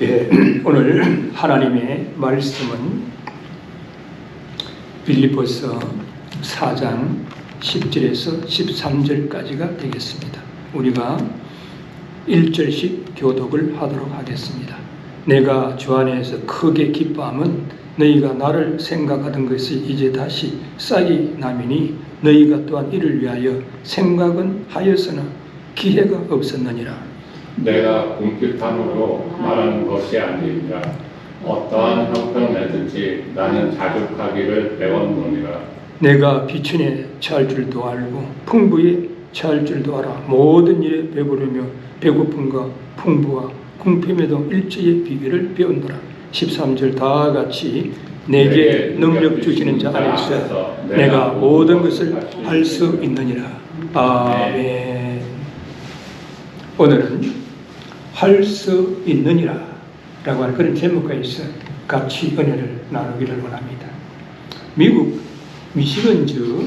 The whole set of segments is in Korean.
예, 오늘 하나님의 말씀은 빌립보서 4장 10절에서 13절까지가 되겠습니다. 우리가 1절씩 교독을 하도록 하겠습니다. 내가 주 안에서 크게 기뻐함은 너희가 나를 생각하던 것이 이제 다시 싹이 나미니 너희가 또한 이를 위하여 생각은 하였으나 기회가 없었느니라. 내가 궁핍함으로 말하는 것이 아니니라. 어떠한 형편에든지 나는 자족하기를 배웠노니라. 내가 비천에 처할 줄도 알고 풍부에 처할 줄도 알아. 모든 일에 배부르며 배고픔과 풍부와 궁핍에도 일체의 비결을 배웠노라. 13절 다 같이 내게 능력 주시는 자 안에서 내가 모든 것을 할 수 있느니라. 아멘. 오늘은 할 수 있느니라 라고 하는 그런 제목과에서 같이 은혜를 나누기를 원합니다. 미국 미시건주에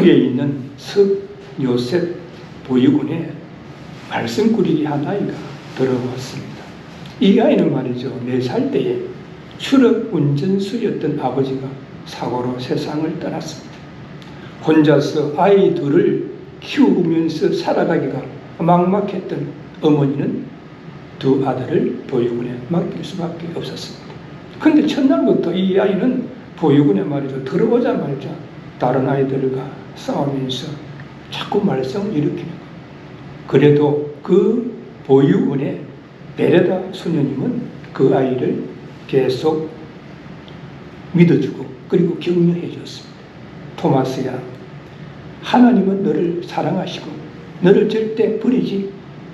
있는 석 요셉 보육원에 말씀 꾸리기 한 아이가 들어왔습니다. 이 아이는 말이죠, 4살 때에 트럭 운전수였던 아버지가 사고로 세상을 떠났습니다. 혼자서 아이 둘을 키우면서 살아가기가 막막했던 어머니는 두 아들을 보육원에 맡길 수밖에 없었습니다. 그런데 첫날부터 이 아이는 보육원에 말이죠, 들어오자마자 다른 아이들과 싸우면서 자꾸 말썽을 일으키는 거예요. 그래도 그 보육원의 베레다 수녀님은 그 아이를 계속 믿어주고 그리고 격려해 줬습니다. 토마스야, 하나님은 너를 사랑하시고 너를 절대 버리지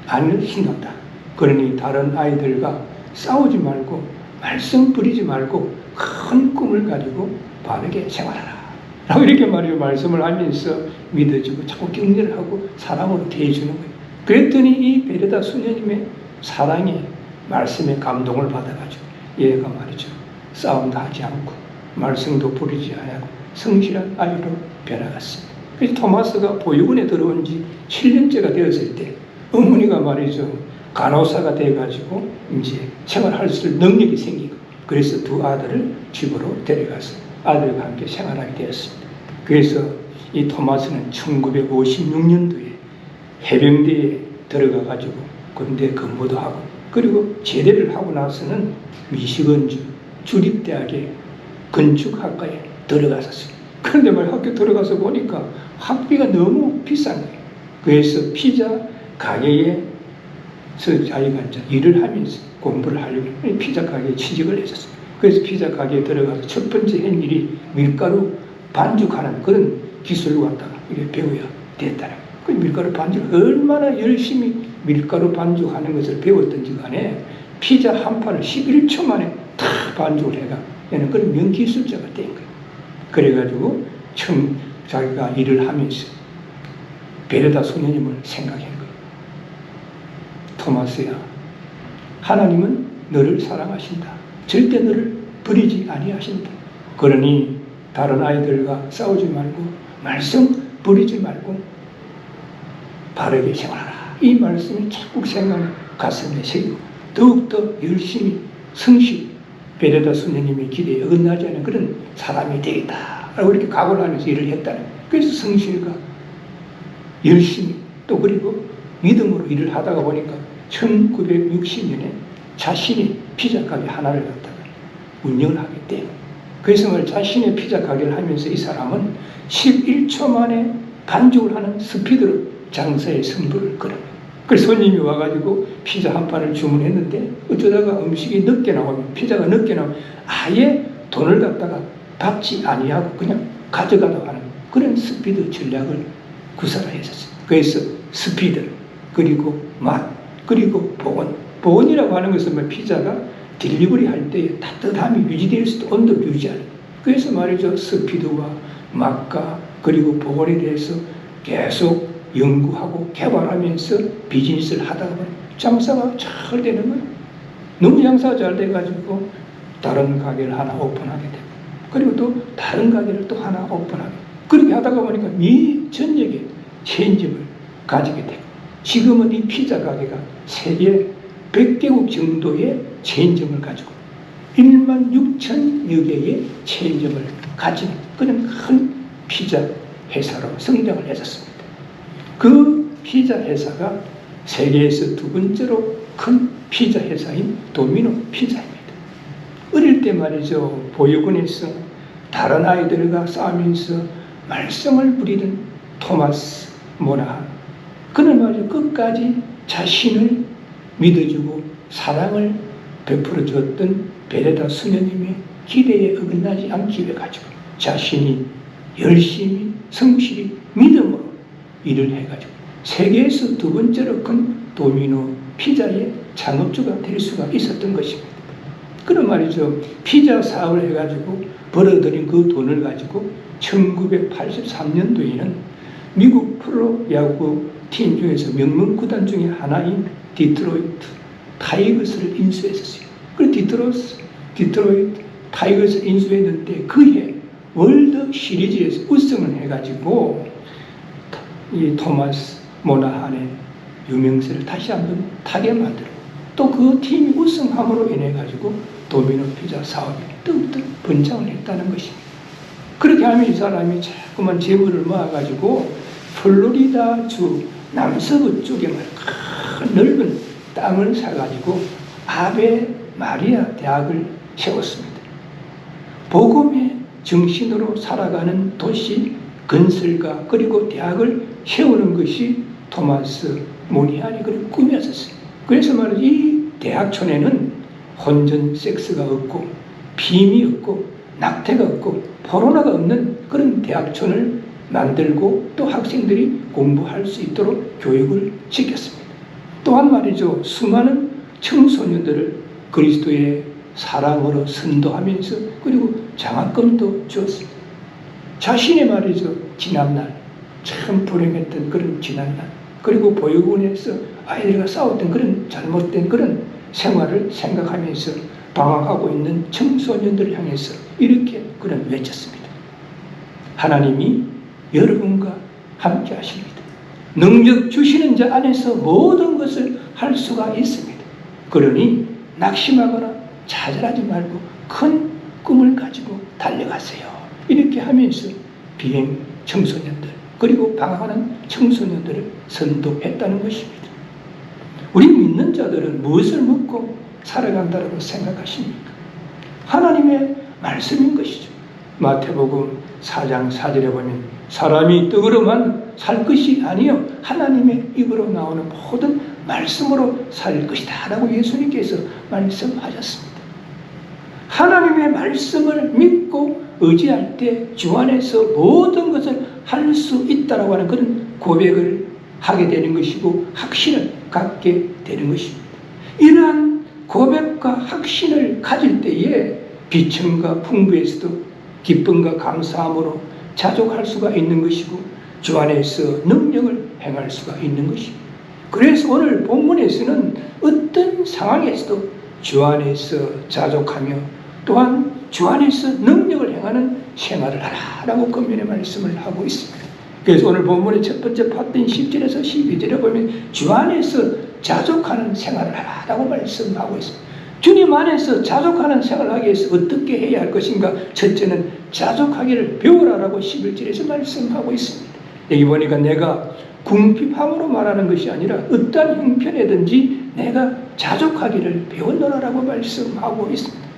않으신다. 그러니 다른 아이들과 싸우지 말고 말썽 부리지 말고 큰 꿈을 가지고 바르게 생활하라 라고 이렇게 말씀을 하면서 믿어주고 자꾸 격려를 하고 사랑으로 대해주는 거예요. 그랬더니 이 베레다 수녀님의 사랑에 말씀에 감동을 받아가지고 얘가 말이죠, 싸움도 하지 않고 말썽도 부리지 않고 성실한 아이로 변화갔습니다. 그래서 토마스가 보육원에 들어온 지 7년째가 되었을 때 어머니가 말이죠, 간호사가 돼가지고 이제 생활할 수 있는 능력이 생기고 그래서 두 아들을 집으로 데려가서 아들과 함께 생활하게 되었습니다. 그래서 이 토마스는 1956년도에 해병대에 들어가가지고 군대 근무도 하고 그리고 제대를 하고 나서는 미시건주 주립대학의 건축학과에 들어갔었습니다. 그런데 말 학교 들어가서 보니까 학비가 너무 비싼 거예요. 그래서 피자 가게에 자기가 이제 일을 하면서 공부를 하려고 피자 가게에 취직을 했었어요. 그래서 피자 가게에 들어가서 첫 번째 한 일이 밀가루 반죽하는 그런 기술을 갖다가 이렇게 배워야 됐다는 거예요. 그 밀가루 반죽 얼마나 열심히 밀가루 반죽하는 것을 배웠던지 간에 피자 한 판을 11초 만에 다 반죽을 해가 얘는 그런 명기술자가 된 거예요. 그래가지고 자기가 일을 하면서 베레다 소녀님을 생각한 거예요. 토마스야, 하나님은 너를 사랑하신다. 절대 너를 버리지 아니하신다. 그러니 다른 아이들과 싸우지 말고 말썽 부리지 말고 바르게 생활하라. 이 말씀이 자꾸 가슴에 새기고 더욱더 열심히 성실 베레다 수녀님의 길에 어긋나지 않은 그런 사람이 되겠다 라고 이렇게 각오를 하면서 일을 했다는 거예요. 그래서 성실과 열심히 또 그리고 믿음으로 일을 하다가 보니까 1960년에 자신이 피자 가게 하나를 갖다가 운영을 하게 돼요. 그래서 자신의 피자 가게를 하면서 이 사람은 11초 만에 반죽을 하는 스피드로 장사의 승부를 걸어요. 그래서 손님이 와가지고 피자 한 판을 주문했는데 어쩌다가 음식이 늦게 나오면 피자가 늦게 나오면 아예 돈을 갖다가 받지 아니하고 그냥 가져가다 하는 그런 스피드 전략을 구사를 했었어요. 그래서 스피드 그리고 맛 그리고 보온이라고 하는 것은 피자가 딜리버리 할 때 따뜻함이 유지될 수도 온도를 유지하는. 그래서 말이죠, 스피드와 맛과 그리고 보온에 대해서 계속 연구하고 개발하면서 비즈니스를 하다가 보니 장사가 잘 되는 거예요. 너무 장사가 잘 돼가지고 다른 가게를 하나 오픈하게 되고 그리고 또 다른 가게를 또 하나 오픈하게 그렇게 하다가 보니까 미 전역에 체인점을 가지게 되고 지금은 이 피자 가게가 세계 100개국 정도의 체인점을 가지고 1만 6천여 개의 체인점을 가진 그런 큰 피자 회사로 성장을 했었습니다. 그 피자 회사가 세계에서 두 번째로 큰 피자 회사인 도미노 피자입니다. 어릴 때 말이죠, 보육원에서 다른 아이들과 싸우면서 말썽을 부리던 토마스 모나한, 그는 말이죠, 끝까지 자신을 믿어주고 사랑을 베풀어 주었던 베레다 수녀님의 기대에 어긋나지 않기 위해 가지고 자신이 열심히 성실히 믿음으로 일을 해가지고 세계에서 두 번째로 큰 도미노 피자의 창업주가 될 수가 있었던 것입니다. 그런 말이죠, 피자 사업을 해가지고 벌어들인 그 돈을 가지고 1983년도에는 미국 프로야구 팀 중에서 명문 구단 중에 하나인 디트로이트 타이거스를 인수했었어요. 그 디트로이트 타이거스를 인수했는데 그해 월드 시리즈에서 우승을 해가지고 이 토마스 모나한의 유명세를 다시 한번 타게 만들고 또 그 팀이 우승함으로 인해 가지고 도미노 피자 사업이 뜨뜻 번창을 했다는 것입니다. 그렇게 하면 이 사람이 자꾸만 재물을 모아가지고 플로리다주 남서부 쪽에 큰 넓은 땅을 사가지고 아베 마리아 대학을 세웠습니다. 복음의 정신으로 살아가는 도시 건설가 그리고 대학을 세우는 것이 토마스 모니한이 그런 꿈이었어요. 그래서 말이죠, 이 대학촌에는 혼전 섹스가 없고 빔이 없고 낙태가 없고 포로나가 없는 그런 대학촌을 만들고 또 학생들이 공부할 수 있도록 교육을 시켰습니다. 또한 말이죠, 수많은 청소년들을 그리스도의 사랑으로 선도하면서 그리고 장학금도 주었습니다. 자신의 말이죠, 지난날 참 불행했던 그런 지난날 그리고 보육원에서 아이들과 싸웠던 그런 잘못된 그런 생활을 생각하면서 방황하고 있는 청소년들을 향해서 이렇게 그런 외쳤습니다. 하나님이 여러분과 함께 하십니다. 능력 주시는 자 안에서 모든 것을 할 수가 있습니다. 그러니 낙심하거나 좌절하지 말고 큰 꿈을 가지고 달려가세요. 이렇게 하면서 비행 청소년들 그리고 방황하는 청소년들을 선도했다는 것입니다. 우리 믿는 자들은 무엇을 묻고 살아간다고 생각하십니까? 하나님의 말씀인 것이죠. 마태복음 4장 4절에 보면 사람이 떡으로만 살 것이 아니요 하나님의 입으로 나오는 모든 말씀으로 살 것이다 라고 예수님께서 말씀하셨습니다. 하나님의 말씀을 믿고 의지할 때 주 안에서 모든 것을 할 수 있다라고 하는 그런 고백을 하게 되는 것이고 확신을 갖게 되는 것입니다. 이러한 고백과 확신을 가질 때에 비천과 풍부에서도 기쁨과 감사함으로 자족할 수가 있는 것이고 주 안에서 능력을 행할 수가 있는 것입니다. 그래서 오늘 본문에서는 어떤 상황에서도 주 안에서 자족하며 또한 주 안에서 능력을 행하는 생활을 하라라고 권면의 말씀을 하고 있습니다. 그래서 오늘 본문의 첫 번째 파트인 10절에서 12절에 보면 주 안에서 자족하는 생활을 하라고 말씀하고 있습니다. 주님 안에서 자족하는 생활을 하기 위해서 어떻게 해야 할 것인가? 첫째는 자족하기를 배우라라고 11절에서 말씀하고 있습니다. 여기 보니까 내가 궁핍함으로 말하는 것이 아니라 어떠한 형편이든지 내가 자족하기를 배우노라라고 말씀하고 있습니다.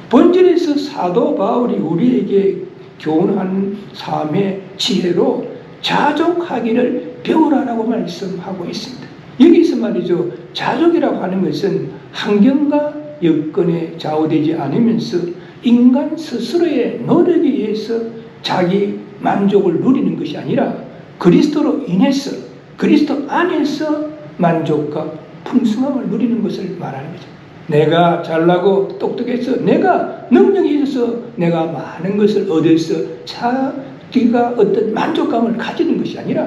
본절에서 사도 바울이 우리에게 교훈하는 삶의 지혜로 자족하기를 배우라라고 말씀하고 있습니다. 여기서 말이죠, 자족이라고 하는 것은 환경과 여건에 좌우되지 않으면서 인간 스스로의 노력에 의해서 자기 만족을 누리는 것이 아니라 그리스도로 인해서 그리스도 안에서 만족과 풍성함을 누리는 것을 말하는 거죠. 내가 잘나고 똑똑해서 내가 능력이 있어서 내가 많은 것을 얻어서 자기가 어떤 만족감을 가지는 것이 아니라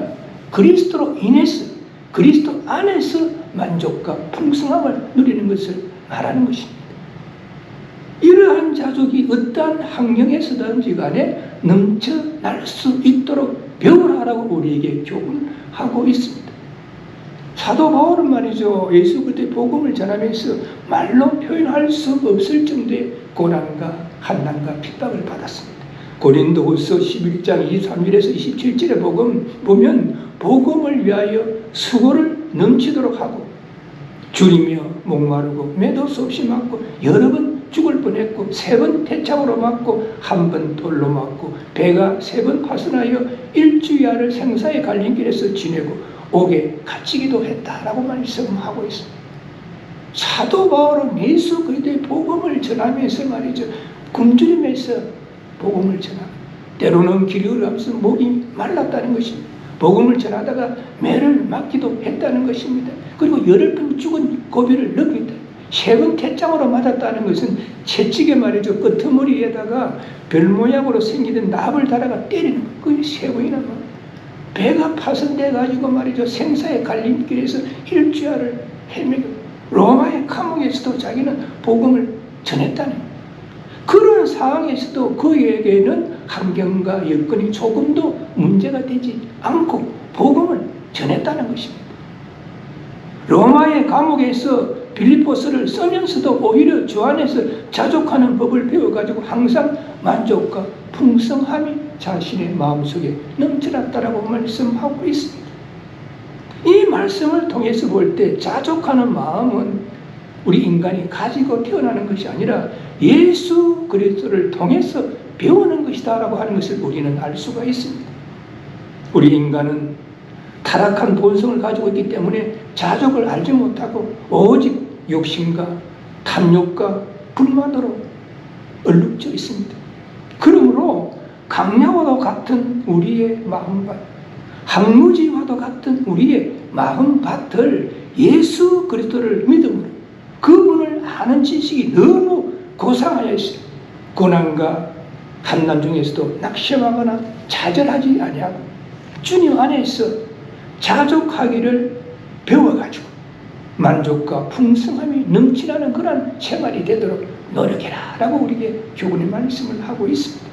그리스도로 인해서 그리스도 안에서 만족과 풍성함을 누리는 것을 말하는 것입니다. 이러한 자족이 어떠한 환경에서든지 간에 넘쳐날 수 있도록 배우라라고 우리에게 교훈하고 있습니다. 사도 바울은 말이죠, 예수 그리스도의 복음을 전하면서 말로 표현할 수 없을 정도의 고난과 한난과 핍박을 받았습니다. 고린도후서 11장 23절에서 27절의 복음 보면 복음을 위하여 수고를 넘치도록 하고 줄이며 목마르고 매도 수 없이 맞고 여러 번 죽을 뻔했고 3번 태창으로 맞고 1번 돌로 맞고 배가 3번 파손하여 일주야를 생사의 갈림길에서 지내고 옥에 갇히기도 했다라고 말씀하고 있습니다. 사도 바울은 예수 그리스도의 복음을 전하면서 말이죠, 굶주림에서 복음을 전하고 때로는 길이 어려워서 목이 말랐다는 것입니다. 복음을 전하다가 매를 맞기도 했다는 것입니다. 그리고 8번 죽은 고비를 넘겼다. 3번 태장으로 맞았다는 것은 채찍에 말이죠, 끄트머리에다가 별 모양으로 생기던 납을 달아가 때리는 거. 그게 3번이나 배가 파손돼 가지고 말이죠, 생사의 갈림길에서 일주야를 헤매고 로마의 감옥에서도 자기는 복음을 전했다는 거예요. 그런 상황에서도 그에게는 환경과 여건이 조금도 문제가 되지 않고 복음을 전했다는 것입니다. 로마의 감옥에서 빌립보서를 쓰면서도 오히려 주 안에서 자족하는 법을 배워가지고 항상 만족과 풍성함이 자신의 마음속에 넘쳐났다라고 말씀하고 있습니다. 이 말씀을 통해서 볼 때 자족하는 마음은 우리 인간이 가지고 태어나는 것이 아니라 예수 그리스도를 통해서 배우는 것이다 라고 하는 것을 우리는 알 수가 있습니다. 우리 인간은 타락한 본성을 가지고 있기 때문에 자족을 알지 못하고 오직 욕심과 탐욕과 불만으로 얼룩져 있습니다. 그러므로 강야와도 같은 우리의 마음밭, 항무지와도 같은 우리의 마음밭을 예수 그리스도를 믿음으로 그분을 아는 지식이 너무 고상하여 있어요. 고난과 한난 중에서도 낙심하거나 좌절하지 아니하고 주님 안에서 자족하기를 배워가지고 만족과 풍성함이 넘치는 그런 생활이 되도록 노력해라 라고 우리에게 교훈의 말씀을 하고 있습니다.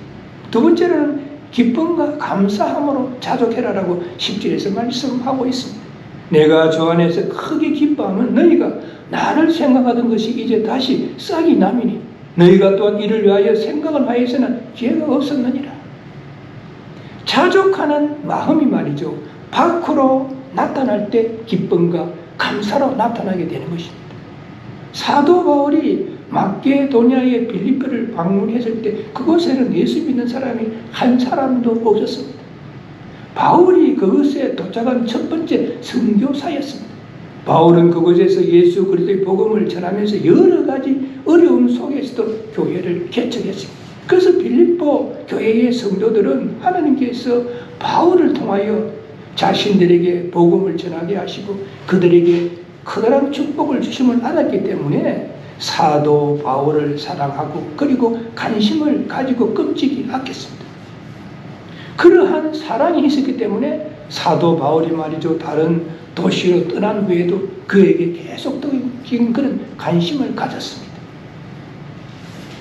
두 번째로는 기쁨과 감사함으로 자족해라 라고 10절에서 말씀하고 있습니다. 내가 주 안에서 크게 기뻐하면 너희가 나를 생각하던 것이 이제 다시 싹이 나미니 너희가 또한 이를 위하여 생각을 하여서는 기회가 없었느니라. 자족하는 마음이 말이죠, 밖으로 나타날 때 기쁨과 감사로 나타나게 되는 것입니다. 사도 바울이 마게도냐의 빌립보를 방문했을 때 그곳에는 예수 믿는 사람이 한 사람도 없었습니다. 바울이 그것에 도착한 첫 번째 선교사였습니다. 바울은 그곳에서 예수 그리스도의 복음을 전하면서 여러 가지 어려움 속에서도 교회를 개척했습니다. 그래서 빌립보 교회의 성도들은 하나님께서 바울을 통하여 자신들에게 복음을 전하게 하시고 그들에게 커다란 축복을 주심을 알았기 때문에 사도 바울을 사랑하고 그리고 관심을 가지고 끔찍이 아꼈습니다. 그러한 사랑이 있었기 때문에 사도 바울이 말이죠, 다른 도시로 떠난 후에도 그에게 계속적인 그런 관심을 가졌습니다.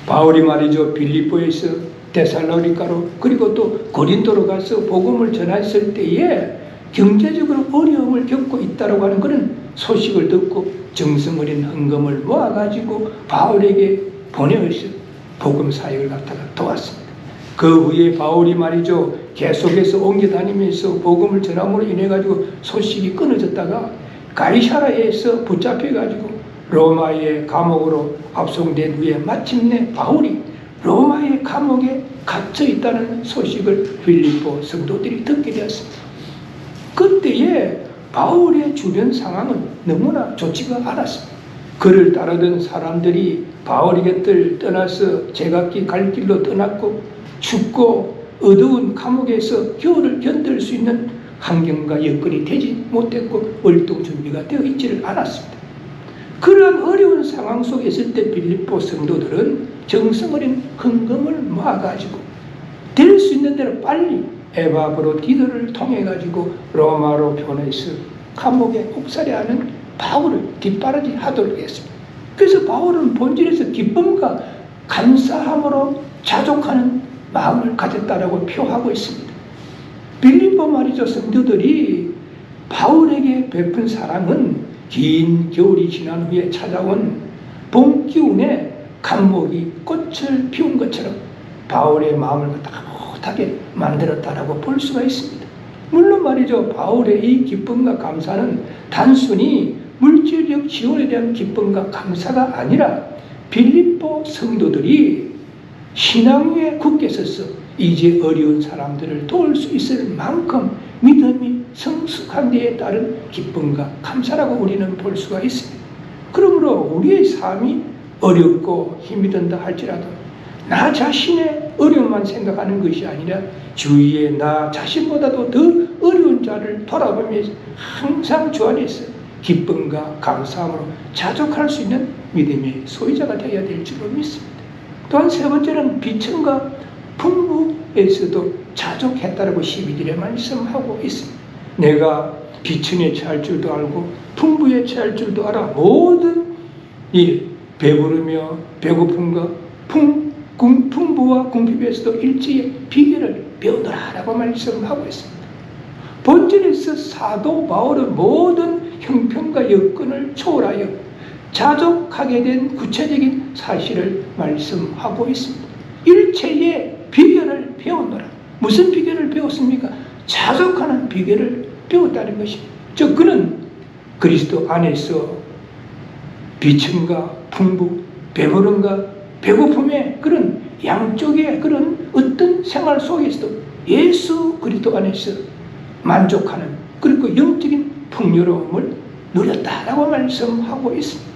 바울이 말이죠, 빌립보에서 데살로니가로 그리고 또 고린도로 가서 복음을 전했을 때에 경제적으로 어려움을 겪고 있다고 하는 그런 소식을 듣고 정성 어린 헌금을 모아가지고 바울에게 보내어서 복음 사역을 갖다가 도왔습니다. 그 후에 바울이 말이죠, 계속해서 옮겨 다니면서 복음을 전함으로 인해 가지고 소식이 끊어졌다가 가이사라에서 붙잡혀가지고 로마의 감옥으로 압송된 후에 마침내 바울이 로마의 감옥에 갇혀 있다는 소식을 빌립보 성도들이 듣게 되었습니다. 그때에 바울의 주변 상황은 너무나 좋지가 않았습니다. 그를 따르던 사람들이 바울의 곁을 떠나서 제각기 갈 길로 떠났고 춥고 어두운 감옥에서 겨울을 견딜 수 있는 환경과 여건이 되지 못했고 월동 준비가 되어 있지를 않았습니다. 그런 어려운 상황 속에 있을 때 빌립보 성도들은 정성 어린 헌금을 모아가지고 될 수 있는 대로 빨리 에바브로디도를 통해 가지고 로마로 보내서 감옥에 옥살이하는 바울을 뒷바라지 하도록 했습니다. 그래서 바울은 본질에서 기쁨과 감사함으로 자족하는 마음을 가졌다라고 표하고 있습니다. 빌립보 말이죠, 성도들이 바울에게 베푼 사랑은 긴 겨울이 지난 후에 찾아온 봄 기운에 감목이 꽃을 피운 것처럼 바울의 마음을 따뜻하게 만들었다라고 볼 수가 있습니다. 물론 말이죠. 바울의 이 기쁨과 감사는 단순히 물질적 지원에 대한 기쁨과 감사가 아니라 빌립보 성도들이 신앙 위에 굳게 서서 이제 어려운 사람들을 도울 수 있을 만큼 믿음이 성숙한 데에 따른 기쁨과 감사라고 우리는 볼 수가 있습니다. 그러므로 우리의 삶이 어렵고 힘이 든다 할지라도 나 자신의 어려움만 생각하는 것이 아니라 주위에 나 자신보다도 더 어려운 자를 돌아보면서 항상 주 안에서 기쁨과 감사함으로 자족할 수 있는 믿음의 소유자가 되어야 될 줄로 믿습니다. 또한 세 번째는 비천과 풍부에서도 자족했다라고 12절에 말씀하고 있습니다. 내가 비천에 처할 줄도 알고 풍부에 처할 줄도 알아 모든 일 배부르며 배고픔과 풍부와 궁핍에서도 일제의 비결을 배우노라라고 말씀하고 있습니다. 본질에서 사도 바울은 모든 형편과 여건을 초월하여 자족하게 된 구체적인 사실을 말씀하고 있습니다. 일체의 비결을 배우노라. 무슨 비결을 배웠습니까? 자족하는 비결을 배웠다는 것입니다. 즉 그는 그리스도 안에서 비천과 풍부, 배부름과 배고픔의 그런 양쪽의 그런 어떤 생활 속에서도 예수 그리스도 안에서 만족하는 그리고 영적인 풍요로움을 누렸다라고 말씀하고 있습니다.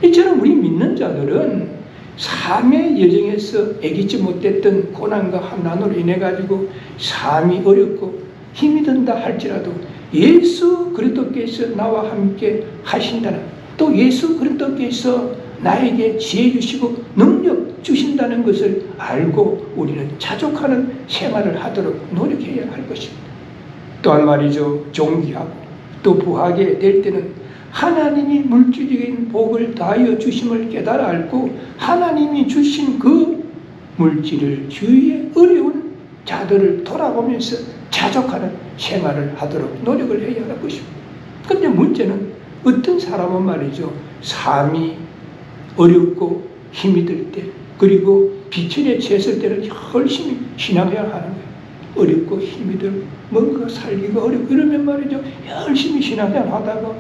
이처럼 우리 믿는 자들은 삶의 여정에서 애기지 못했던 고난과 환난으로 인해 가지고 삶이 어렵고 힘이 든다 할지라도 예수 그리스도께서 나와 함께 하신다는 또 예수 그리스도께서 나에게 지혜 주시고 능력 주신다는 것을 알고 우리는 자족하는 생활을 하도록 노력해야 할 것입니다. 또한 말이죠. 존귀하고 또 부하게 될 때는 하나님이 물질적인 복을 다하여 주심을 깨달아 알고 하나님이 주신 그 물질을 주위에 어려운 자들을 돌아보면서 자족하는 생활을 하도록 노력을 해야 할 것입니다. 그런데 문제는 어떤 사람은 말이죠. 삶이 어렵고 힘이 들 때 그리고 비천에 처했을 때는 열심히 신앙생활을 하는 거예요. 어렵고 힘이 들고 뭔가 살기가 어렵고 이러면 말이죠. 열심히 신앙생활 하다가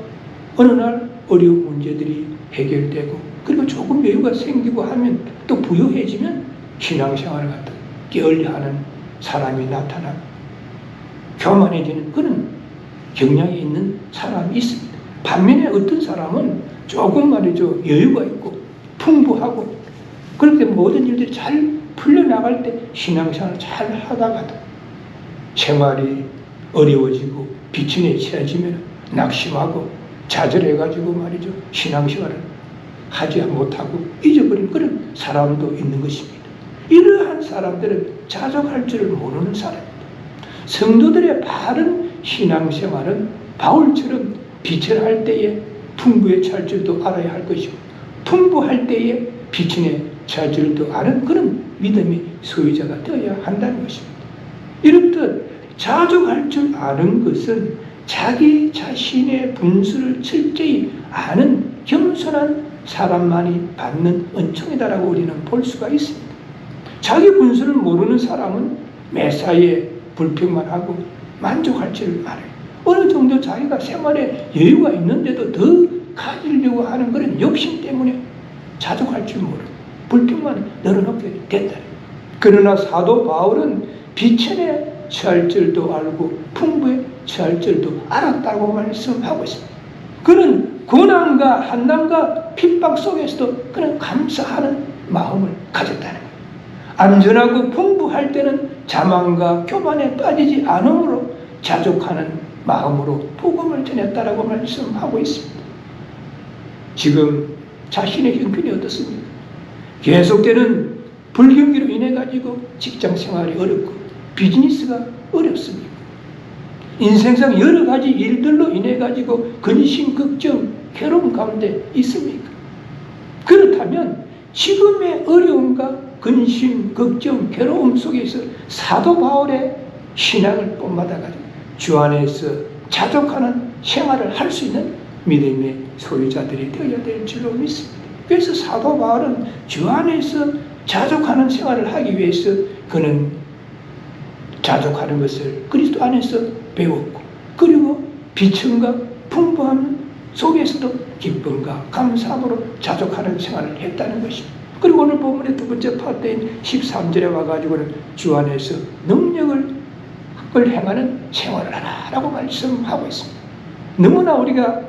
어느 날 어려운 문제들이 해결되고 그리고 조금 여유가 생기고 하면 또 부유해지면 신앙생활을 갖다 게을리하는 사람이 나타나고 교만해지는 그런 경향이 있는 사람이 있습니다. 반면에 어떤 사람은 조금 말이죠. 여유가 있고 풍부하고 그렇게 모든 일들이 잘 풀려나갈 때 신앙생활을 잘 하다가도 생활이 어려워지고 비천에 처해지면 낙심하고 좌절해가지고 말이죠. 신앙생활을 하지 못하고 잊어버린 그런 사람도 있는 것입니다. 이러한 사람들은 자족할 줄을 모르는 사람입니다. 성도들의 바른 신앙생활은 바울처럼 비천할 때에 풍부에 처할 줄도 알아야 할 것이고 풍부할 때에 비천에 처할 줄도 아는 그런 믿음의 소유자가 되어야 한다는 것입니다. 이렇듯 자족할 줄 아는 것은 자기 자신의 분수를 철저히 아는 겸손한 사람만이 받는 은총이다라고 우리는 볼 수가 있습니다. 자기 분수를 모르는 사람은 매사에 불평만 하고 만족할 줄 알아요. 어느 정도 자기가 생활에 여유가 있는데도 더 가지려고 하는 그런 욕심 때문에 자족할 줄 모르고 불평만 늘어놓게 된다. 그러나 사도 바울은 비천에 처할 줄도 알고 풍부에 처할 줄도 알았다고 말씀하고 있습니다. 그는 고난과 한난과 핍박 속에서도 그는 감사하는 마음을 가졌다는 거예요. 안전하고 풍부할 때는 자만과 교만에 빠지지 않으므로 자족하는 마음으로 복음을 전했다라고 말씀하고 있습니다. 지금 자신의 형편이 어떻습니까? 계속되는 불경기로 인해 가지고 직장 생활이 어렵고 비즈니스가 어렵습니다. 인생상 여러 가지 일들로 인해 가지고 근심, 걱정, 괴로움 가운데 있습니까? 그렇다면 지금의 어려움과 근심, 걱정, 괴로움 속에서 사도 바울의 신앙을 본받아 가지고 주 안에서 자족하는 생활을 할 수 있는 믿음의 소유자들이 되어야 될 줄로 믿습니다. 그래서 사도 바울은 주 안에서 자족하는 생활을 하기 위해서 그는 자족하는 것을 그리스도 안에서 배웠고, 그리고 비천과 풍부함 속에서도 기쁨과 감사함으로 자족하는 생활을 했다는 것입니다. 그리고 오늘 본문의 두 번째 파트인 13절에 와가지고는 주 안에서 능력을 행하는 생활을 하라라고 말씀하고 있습니다. 너무나 우리가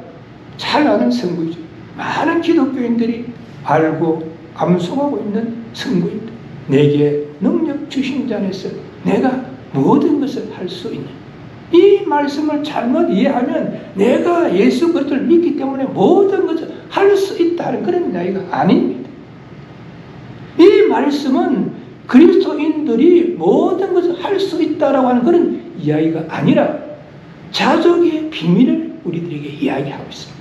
잘 아는 선구이죠. 많은 기독교인들이 알고 암송하고 있는 선구입니다. 내게 능력 주신 자 안에서 내가 모든 것을 할 수 있는, 이 말씀을 잘못 이해하면 내가 예수 그리스도를 믿기 때문에 모든 것을 할 수 있다는 그런 이야기가 아닙니다. 이 말씀은 그리스도인들이 모든 것을 할 수 있다라고 하는 그런 이야기가 아니라 자족의 비밀을 우리들에게 이야기하고 있습니다.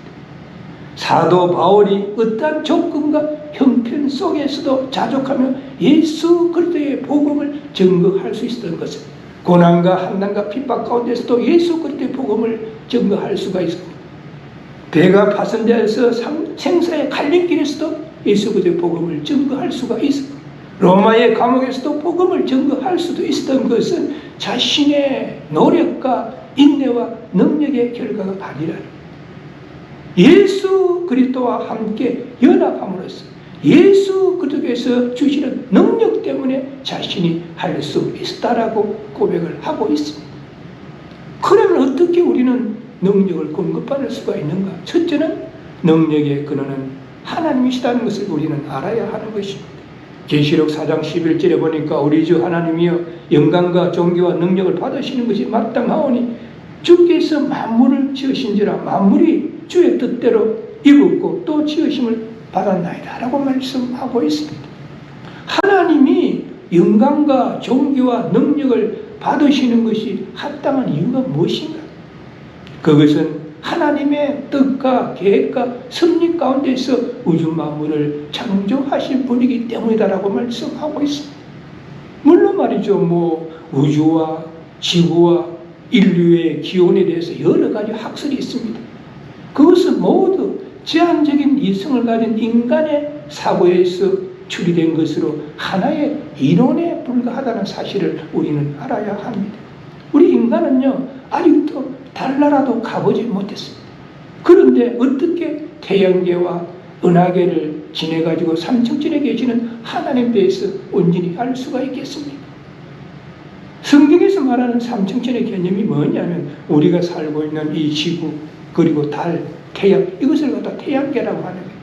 사도 바울이 어떠한 조건과 형편 속에서도 자족하며 예수 그리스도의 복음을 증거할 수 있었던 것은, 고난과 한난과 핍박 가운데서도 예수 그리스도의 복음을 증거할 수가 있었고, 배가 파손되어서 생사의 갈림길에서도 예수 그리스도의 복음을 증거할 수가 있었고, 로마의 감옥에서도 복음을 증거할 수도 있었던 것은 자신의 노력과 인내와 능력의 결과가 아니라 예수 그리스도와 함께 연합함으로써 예수 그리스도께서 주시는 능력 때문에 자신이 할 수 있었다라고 고백을 하고 있습니다. 그러면 어떻게 우리는 능력을 공급받을 수가 있는가? 첫째는 능력의 근원은 하나님이시다는 것을 우리는 알아야 하는 것입니다. 계시록 4장 11절에 보니까 우리 주 하나님이여 영광과 존귀와 능력을 받으시는 것이 마땅하오니 주께서 만물을 지으신지라 만물이 주의 뜻대로 입었고 또 지으심을 받았나이다 라고 말씀하고 있습니다. 하나님이 영광과 존귀와 능력을 받으시는 것이 합당한 이유가 무엇인가? 그것은 하나님의 뜻과 계획과 섭리 가운데서 우주 만물을 창조하신 분이기 때문이다라고 말씀하고 있습니다. 물론 말이죠, 우주와 지구와 인류의 기원에 대해서 여러 가지 학설이 있습니다. 그것은 모두 제한적인 이성을 가진 인간의 사고에서 추리된 것으로 하나의 이론에 불과하다는 사실을 우리는 알아야 합니다. 우리 인간은요, 아직도 달나라도 가보지 못했습니다. 그런데 어떻게 태양계와 은하계를 지내가지고 삼층천에 계시는 하나님에 대해서 온전히 알 수가 있겠습니까? 성경에서 말하는 삼층천의 개념이 뭐냐면 우리가 살고 있는 이 지구, 그리고 달, 태양, 이것을 갖다 태양계라고 하는 거예요.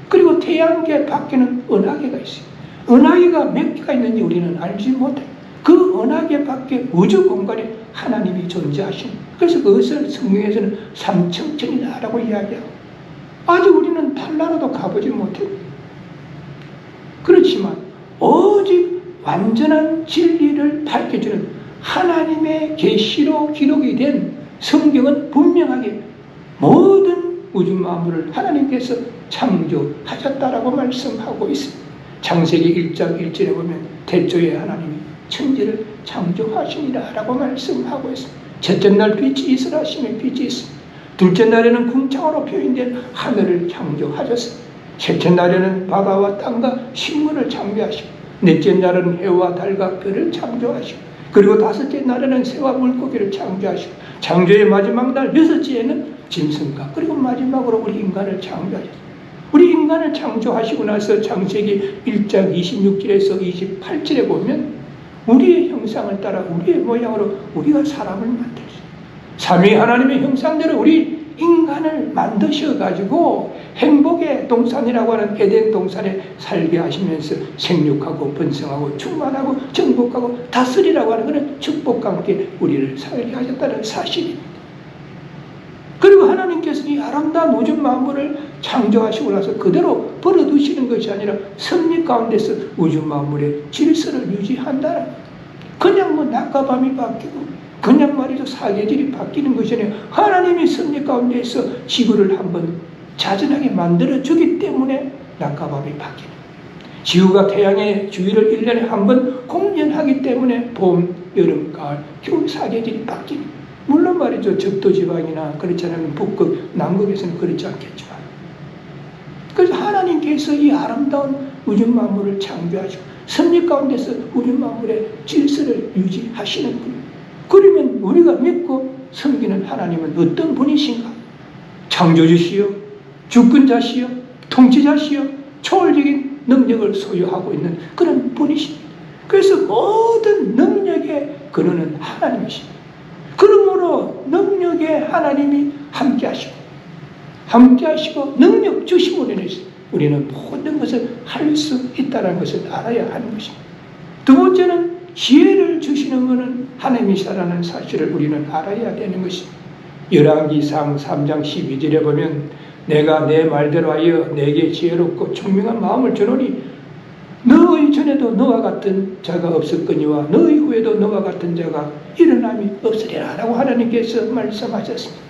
그리고 태양계 밖에는 은하계가 있어요. 은하계가 몇 개가 있는지 우리는 알지 못해요. 그 은하계 밖에 우주 공간에 하나님이 존재하시는, 그래서 그것을 성경에서는 삼층천이다라고 이야기하고, 아직 우리는 달나라도 가보지 못해요. 그렇지만 오직 완전한 진리를 밝혀주는 하나님의 계시로 기록이 된 성경은 분명하게 모든 우주 만물을 하나님께서 창조하셨다라고 말씀하고 있습니다. 창세기 1장 1절에 보면 태초에 하나님이 천지를 창조하시니라 라고 말씀하고 있습니다. 첫째 날 빛이 있으라 하시면 빛이 있습니다. 둘째 날에는 궁창으로 표현된 하늘을 창조하셨습니다. 셋째 날에는 바다와 땅과 식물을 창조하시고, 넷째 날에는 해와 달과 별을 창조하시고, 그리고 다섯째 날에는 새와 물고기를 창조하시고, 창조의 마지막 날 여섯째에는 짐승과, 그리고 마지막으로 우리 인간을 창조하셨습니다. 우리 인간을 창조하시고 나서 창세기 1장 26절에서 28절에 보면 우리의 형상을 따라 우리의 모양으로 우리가 사람을 만들었어요. 삼위 하나님의 형상대로 우리 인간을 만드셔가지고 행복의 동산이라고 하는 에덴 동산에 살게 하시면서 생육하고 번성하고 충만하고 정복하고 다스리라고 하는 그런 축복과 함께 우리를 살게 하셨다는 사실입니다. 그리고 하나님께서 이 아름다운 우주 만물을 창조하시고 나서 그대로 버려두시는 것이 아니라 섭리 가운데서 우주 만물의 질서를 유지한다는, 그냥 낮과 밤이 바뀌고 그냥 말이죠 사계절이 바뀌는 것이 아니라 하나님의 섭리 가운데서 지구를 한번 자전하게 만들어주기 때문에 낮과 밤이 바뀌는, 지구가 태양의 주위를 1년에 한 번 공전하기 때문에 봄, 여름, 가을, 겨울 사계절이 바뀌는, 물론 말이죠. 적도지방이나 그렇지 않으면 북극, 남극에서는 그렇지 않겠지만. 그래서 하나님께서 이 아름다운 우주 만물을 창조하시고 섭리 가운데서 우주 만물의 질서를 유지하시는 분. 그러면 우리가 믿고 섬기는 하나님은 어떤 분이신가? 창조주시요, 주권자시요, 통치자시요, 초월적인 능력을 소유하고 있는 그런 분이십니다. 그래서 모든 능력의 근원은 하나님이십니다. 그러므로 능력에 하나님이 함께하시고 능력 주심으로 인해서 우리는 모든 것을 할 수 있다는 것을 알아야 하는 것입니다. 두 번째는 지혜를 주시는 것은 하나님이시라는 사실을 우리는 알아야 되는 것입니다. 열왕기상 3장 12절에 보면 내가 내 말대로 하여 내게 지혜롭고 총명한 마음을 주노니 너의 전에도 너와 같은 자가 없었거니와 너의 후에도 너와 같은 자가 일어남이 없으리라 라고 하나님께서 말씀하셨습니다.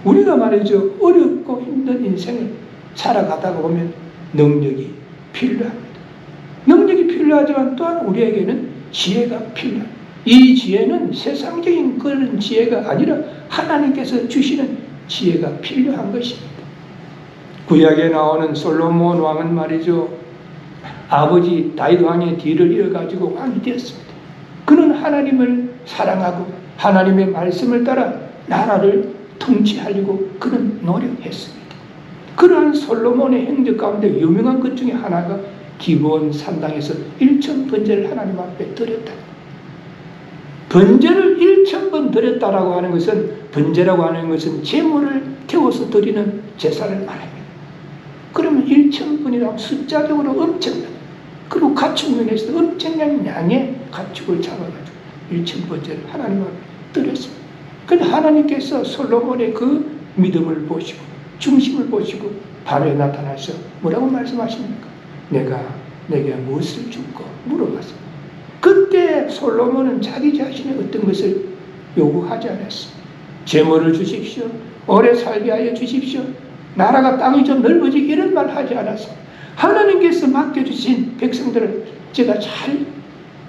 우리가 말이죠. 어렵고 힘든 인생을 살아가다가 보면 능력이 필요합니다. 능력이 필요하지만 또한 우리에게는 지혜가 필요합니다. 이 지혜는 세상적인 그런 지혜가 아니라 하나님께서 주시는 지혜가 필요한 것입니다. 구약에 나오는 솔로몬 왕은 말이죠. 아버지 다윗 왕의 뒤를 이어가지고 왕이 되었습니다. 그는 하나님을 사랑하고 하나님의 말씀을 따라 나라를 통치하려고 그는 노력했습니다. 그러한 솔로몬의 행적 가운데 유명한 것 중에 하나가 기브온 산당에서 1000번제를 하나님 앞에 드렸다. 번제를 1000번 드렸다라고 하는 것은, 번제라고 하는 것은 제물을 태워서 드리는 제사를 말합니다. 그러면 1000번이라고 숫자적으로 엄청난, 그리고 가축 면에서 엄청난 양의 가축을 잡아가지고 1000번제를 하나님 앞에 드렸습니다. 그런데 하나님께서 솔로몬의 그 믿음을 보시고 중심을 보시고 밤에 나타나서 뭐라고 말씀하십니까? 내가 내게 무엇을 줄까 물어봤습니다. 그때 솔로몬은 자기 자신의 어떤 것을 요구하지 않았습니다. 재물을 주십시오. 오래 살게 하여 주십시오. 나라가 땅이 좀 넓어지게 이런 말 하지 않았습니다. 하나님께서 맡겨주신 백성들을 제가 잘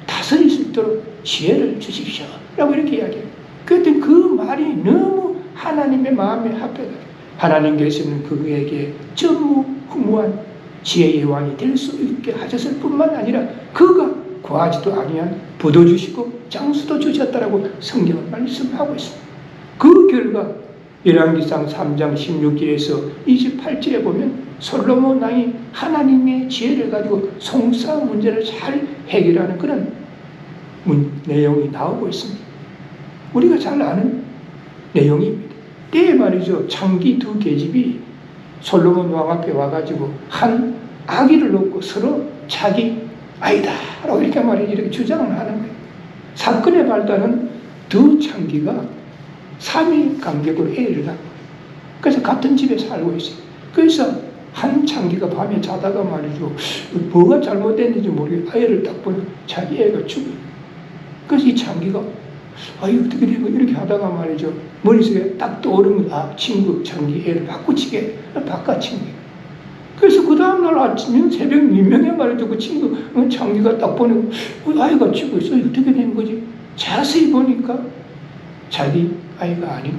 다스릴 수 있도록 지혜를 주십시오 라고 이렇게 이야기해요. 그랬더니 그 말이 너무 하나님의 마음에 합해가지고 하나님께서는 그에게 전무후무한 지혜의 왕이 될 수 있게 하셨을 뿐만 아니라 그가 구하지도 아니한 부도 주시고 장수도 주셨다라고 성경은 말씀하고 있습니다. 그 결과 열왕기상 3장 16절에서 28절에 보면 솔로몬 왕이 하나님의 지혜를 가지고 송사 문제를 잘 해결하는 그런 내용이 나오고 있습니다. 우리가 잘 아는 내용입니다. 때에 말이죠. 창기 두 계집이 솔로몬 왕 앞에 와가지고 한 아기를 놓고 서로 자기 아이다 라고 이렇게 이렇게 주장을 하는 거예요. 사건의 발단은 두 창기가 3일 간격으로 애를 낳고 그래서 같은 집에 살고 있어요. 그래서 한 창기가 밤에 자다가 말이죠. 뭐가 잘못됐는지 모르게 아이를 딱 보면 자기 애가 죽어요. 그래서 이 창기가 아이 어떻게 된 거 이렇게 하다가 말이죠. 머릿속에 딱 떠오르는 거, 친구 창기 애를 바꾸치게 바꿔친 거예요. 그래서 그 다음날 아침 새벽 민명에 말이죠. 그 친구 창기가 딱 보니까 아이가 죽어 있어. 어떻게 된 거지? 자세히 보니까 자기 아이가 아니고.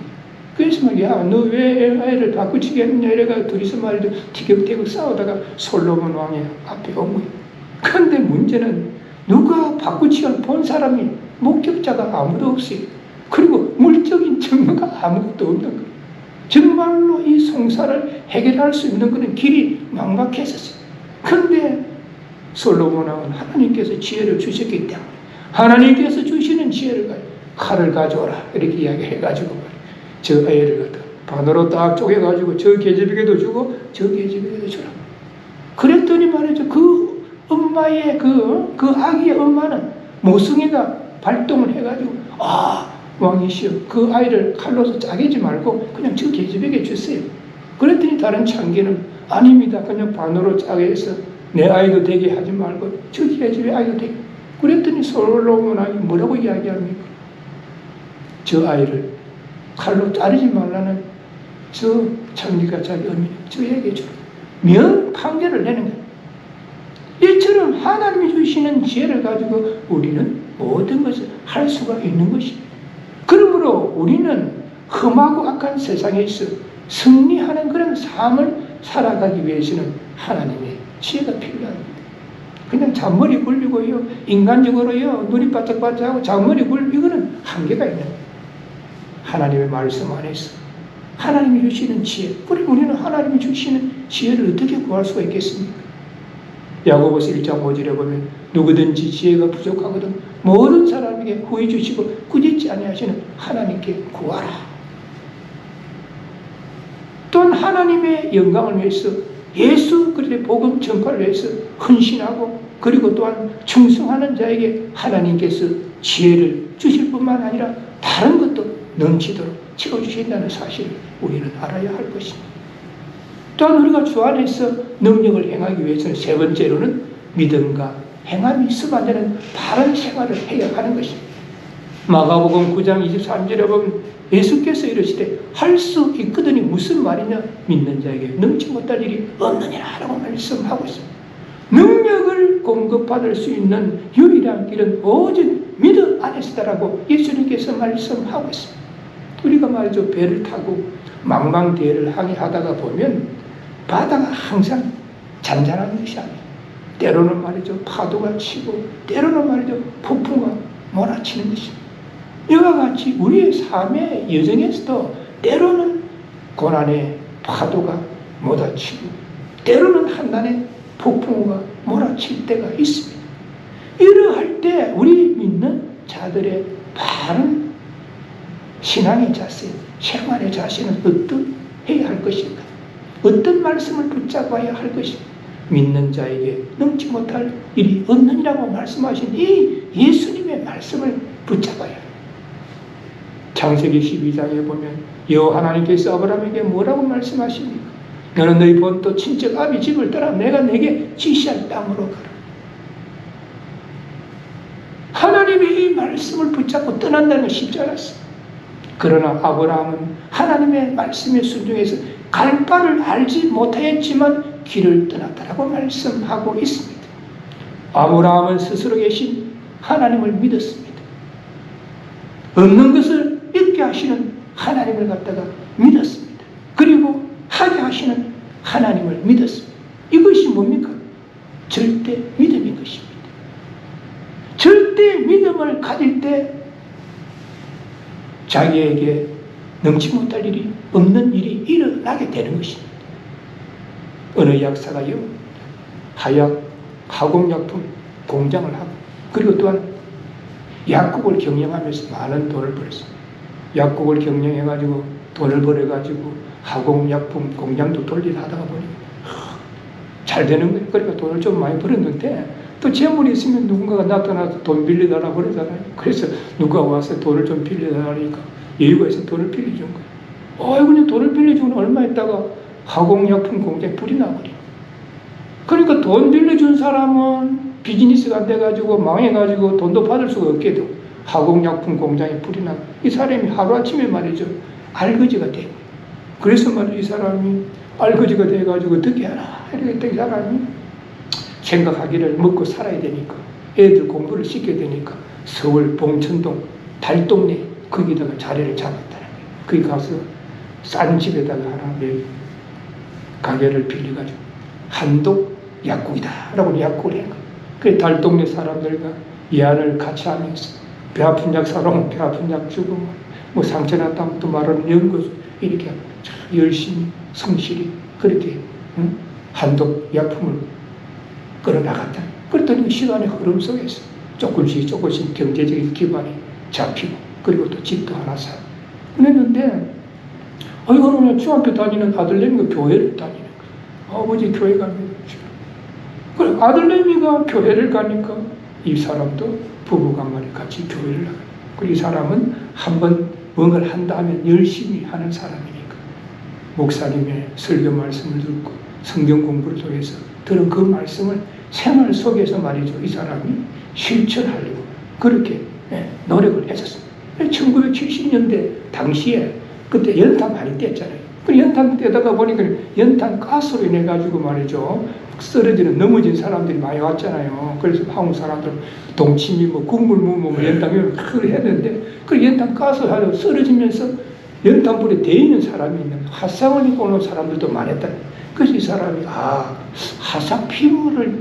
그래서 말이야, 너 왜 아이를 바꾸치게 했느냐 이래가 둘이서 말이죠. 티격태격 싸우다가 솔로몬 왕의 앞에 온 거예요. 그런데 문제는 누가 바꾸치기를 본 사람이 목격자가 아무도 없어요. 그리고 물적인 증거가 아무것도 없는 거예요. 정말로 이 송사를 해결할 수 있는 그런 길이 막막했었어요. 그런데 솔로몬 왕은 하나님께서 지혜를 주셨기 때문에 하나님께서 주시는 지혜를 가지고 칼을 가져오라 이렇게 이야기해가지고 저 아이를 갖다 반으로 딱 쪼개가지고 저 계집에게도 주고 저 계집에게도 주라. 그랬더니 말이죠. 그 엄마의 그 아기의 엄마는 모성애가 발동을 해가지고 왕이시여 그 아이를 칼로서 짜개지 말고 그냥 저 계집에게 주세요. 그랬더니 다른 창기는 아닙니다. 그냥 반으로 짜게 해서 내 아이도 되게 하지 말고 저 계집의 아이도 되게. 그랬더니 솔로몬 왕이 뭐라고 이야기합니까? 저 아이를 칼로 자르지 말라는 저 창기가 자기 어머니 저에게 주라. 명 판결을 내는 거예요. 이처럼 하나님이 주시는 지혜를 가지고 우리는 모든 것을 할 수가 있는 것입니다. 그러므로 우리는 험하고 악한 세상에서 승리하는 그런 삶을 살아가기 위해서는 하나님의 지혜가 필요합니다. 그냥 잔머리 굴리고요, 인간적으로요, 눈이 바짝바짝하고 잔머리 굴리고, 이거는 한계가 있는 거예요. 하나님의 말씀 안에서 하나님이 주시는 지혜, 그럼 우리는 하나님이 주시는 지혜를 어떻게 구할 수가 있겠습니까? 야고보서 1장 5절에 보면 누구든지 지혜가 부족하거든 모든 사람에게 후히 주시고 꾸짖지 아니하시는 하나님께 구하라. 또한 하나님의 영광을 위해서 예수 그리스도의 복음 전파를 위해서 헌신하고, 그리고 또한 충성하는 자에게 하나님께서 지혜를 주실 뿐만 아니라 다른 것도 넘치도록 채워주신다는 사실을 우리는 알아야 할 것입니다. 또한 우리가 주 안에서 능력을 행하기 위해서는 세 번째로는 믿음과 행함이 있으면 안 되는 바른 생활을 해야 하는 것입니다. 마가복음 9장 23절에 보면 예수께서 이르시되 할 수 있거든이 무슨 말이냐, 믿는 자에게 능치 못할 일이 없느니라 라고 말씀하고 있습니다. 능력을 공급받을 수 있는 유일한 길은 오직 믿음 안에서다라고 예수님께서 말씀하고 있습니다. 우리가 말이죠, 배를 타고 망망대해를 항해하다가 보면 바다가 항상 잔잔한 것이 아니에요. 때로는 말이죠, 파도가 치고, 때로는 말이죠, 폭풍과 몰아치는 것입니다. 이와 같이 우리의 삶의 여정에서도 때로는 고난의 파도가 몰아치고, 때로는 한난의 폭풍우가 몰아칠 때가 있습니다. 이러할 때 우리 믿는 자들의 바른 신앙의 자세, 생활의 자세는 어떠해야 할 것인가? 어떤 말씀을 붙잡아야 할 것인가? 믿는 자에게 넘지 못할 일이 없느니라고 말씀하신 이 예수님의 말씀을 붙잡아야 합니다. 창세기 12장에 보면 여호와 하나님께서 아브라함에게 뭐라고 말씀하십니까? 너는 너희 본토 친척 아비 집을 떠나 내가 내게 지시할 땅으로 가라. 하나님의 이 말씀을 붙잡고 떠난다는 건 쉽지 않았어요. 그러나 아브라함은 하나님의 말씀에 순종해서 갈 바를 알지 못하였지만 길을 떠났다라고 말씀하고 있습니다. 아브라함은 스스로 계신 하나님을 믿었습니다. 없는 것을 있게 하시는 하나님을 갖다가 믿었습니다. 그리고 하게 하시는 하나님을 믿었습니다. 이것이 뭡니까? 절대 믿음인 것입니다. 절대 믿음을 가질 때 자기에게 넘지 못할 일이 없는 일이 일어나게 되는 것입니다. 어느 약사가요, 하약, 화공약품 공장을 하고, 그리고 또한 약국을 경영하면서 많은 돈을 벌었습니다. 약국을 경영해가지고 돈을 벌어가지고 화공약품 공장도 돌리다 하다가 보니 잘 되는 거예요. 그러니까 돈을 좀 많이 벌었는데 또 재물이 있으면 누군가가 나타나서 돈 빌려달라고 그러잖아요. 그래서 누가 와서 돈을 좀 빌려달라니까 여유가 있어 돈을 빌려준 거예요. 그냥 돈을 빌려주면 얼마 있다가 화공약품 공장에 불이 나버리고, 그러니까 돈 빌려준 사람은 비즈니스가 안 돼가지고 망해가지고 돈도 받을 수가 없게 되고 화공약품 공장에 불이 나고, 이 사람이 하루아침에 말이죠, 알거지가 되고, 그래서 말이죠, 이 사람이 알거지가 돼가지고 어떻게 하나 이렇게 이 사람이 생각하기를 먹고 살아야 되니까, 애들 공부를 시켜야 되니까 서울 봉천동 달동네 거기다가 자리를 잡았다는 거예요. 거기 가서 싼 집에다가 하나 가게를 빌려가지고 한독 약국이다 라고 약국을 한 거예요. 그 달동네 사람들과 예안을 같이 하면서 배 아픈 약 사러 오면 배 아픈 약 주고, 뭐 상처 났다면 또 말하는 연구, 이렇게 열심히 성실히 그렇게 한독 약품을 끌어나갔다. 그랬더니 시간의 흐름 속에서 조금씩 경제적인 기반이 잡히고, 그리고 또 집도 하나 사고 그랬는데, 이거는 중학교 다니는 아들내미가 교회를 다니는 거예요. 아버지 교회 갑니다. 그래, 아들내미가 교회를 가니까 이 사람도 부부간만에 같이 교회를 나가요. 그리고 이 사람은 한번 뭔가를 한다 하면 열심히 하는 사람이니까 목사님의 설교 말씀을 듣고 성경 공부를 통해서 들은 그 말씀을 생활 속에서 말이죠, 이 사람이 실천하려고 그렇게 노력을 했었습니다. 1970년대 당시에 그때 연타 많이 뗐잖아요. 그 연탄 떼다가 보니까 연탄 가스로 인해 가지고 말이죠. 쓰러지는 넘어진 사람들이 많이 왔잖아요. 그래서 한국 사람들 동치미 뭐 국물 뭐 연탄 이런 걸 해야 되는데 그 연탄 가스 하려 쓰러지면서 연탄불에 대 있는 사람이 있는 화상을 입고 오는 사람들도 많았다. 그래서 이 사람이 화상 피부를